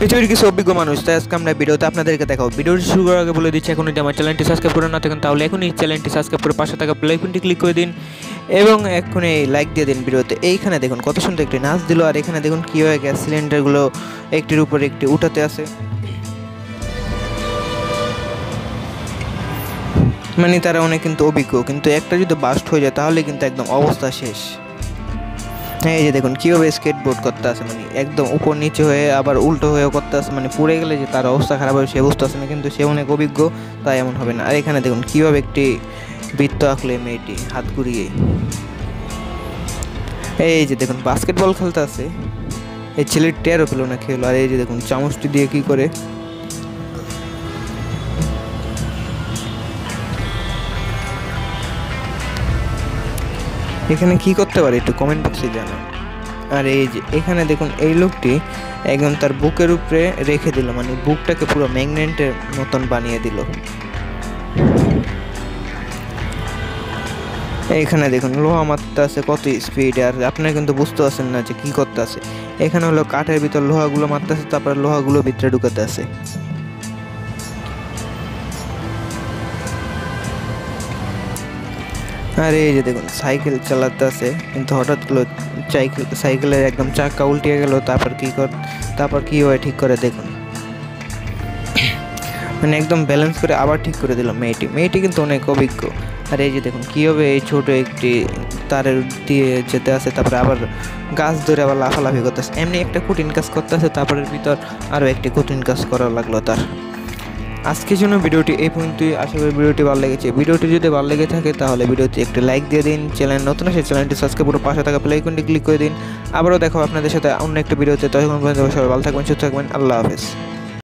পৃথিবীর কিছু অভিজ্ঞ মানুষ, তাই আজকে আমরা ভিডিওতে আপনাদেরকে দেখাবো। ভিডিওটি শুরু করার আগে বলে দিচ্ছি, এখন যদি আমার চ্যানেলটি সাবস্ক্রাইব করে না থাকেন তাহলে এখনই চ্যানেলটি সাবস্ক্রাইব করে পাশে থাকা বেল আইকনটি ক্লিক করে দিন এবং এখনই লাইক দিয়ে দিন ভিডিওতে। এইখানে দেখুন কত সুন্দর একটি নাচ দিল, আর এখানে দেখুন কীভাবে গ্যাস সিলিন্ডারগুলো একটির উপর একটি উঠাতে আছে। মানে তারা অনেক কিন্তু অভিজ্ঞ, কিন্তু একটা যদি বাস্ট হয়ে যায় তাহলে কিন্তু একদম অবস্থা শেষ। এই যে দেখুন কীভাবে স্কেটবোর্ড করতে আছে, মানে একদম উপর নিচে হয়ে আবার উল্টো হয়েও করতে আছে, মানে পড়ে গেলে যে তার অবস্থা খারাপ হবে সে বুঝতে আসে না, কিন্তু সে অনেক অভিজ্ঞ, তাই এমন হবে না। আর এখানে দেখুন কীভাবে একটি বৃত্ত আঁকলো মেয়েটি হাত ঘুরিয়ে। এই যে দেখুন বাস্কেটবল খেলতে আছে, এই ছেলের টেরও পেলো না খেলো। আর এই যে দেখুন চামচটি দিয়ে কি করে। এখানে কি করতে পারে একটু কমেন্ট বক্সে জানান। আর এই যে এখানে দেখুন এই লোকটি একদম তার বুকের উপরে রেখে দিল, মানে বুকটাকে পুরো ম্যাগনেটের মতন বানিয়ে দিল। এইখানে দেখুন লোহা মারতে আছে কত স্পিড, আর আপনারা কিন্তু বুঝতে পারছেন না যে কি করতে আছে। এখানে হলো কাঠের ভিতর লোহাগুলো মারতে আছে, তারপর লোহাগুলো ভিতরে ঢুকাতে আছে। আর এই যে দেখুন সাইকেল চালাতে আছে, কিন্তু হঠাৎ করে সাইকেলের একদম চাকা উল্টিয়ে গেল। তারপর কি হয় ঠিক করে দেখুন, মানে একদম ব্যালেন্স করে আবার ঠিক করে দিল মেয়েটি কিন্তু অনেক অভিজ্ঞ। আর এই যে দেখুন কীভাবে এই ছোট একটি তারের দিয়ে যেতে আছে, তারপরে আবার গাছ ধরে আবার লাফালাফি করতেছে। এমনি একটা কঠিন কাজ করতেছে, তারপরের ভিতর আরও একটি কঠিন কাজ করা লাগলো তার। আজকের জন্য ভিডিওটি এই পর্যন্তই। আশা করি ভিডিওটি ভালো লেগেছে। ভিডিওটি যদি ভালো লেগে থাকে তাহলে ভিডিওতে একটি লাইক দিয়ে দিন। চ্যানেল নতুন আছে চ্যানেলটি সাবস্ক্রাইব করে পাশে থাকা বেল আইকনটি ক্লিক করে দিন। আবারও দেখা হবে আপনাদের সাথে অন্য একটা ভিডিওতে। ততক্ষণ পর্যন্ত সবাই ভালো থাকবেন, সুস্থ থাকবেন। আল্লাহ হাফেজ।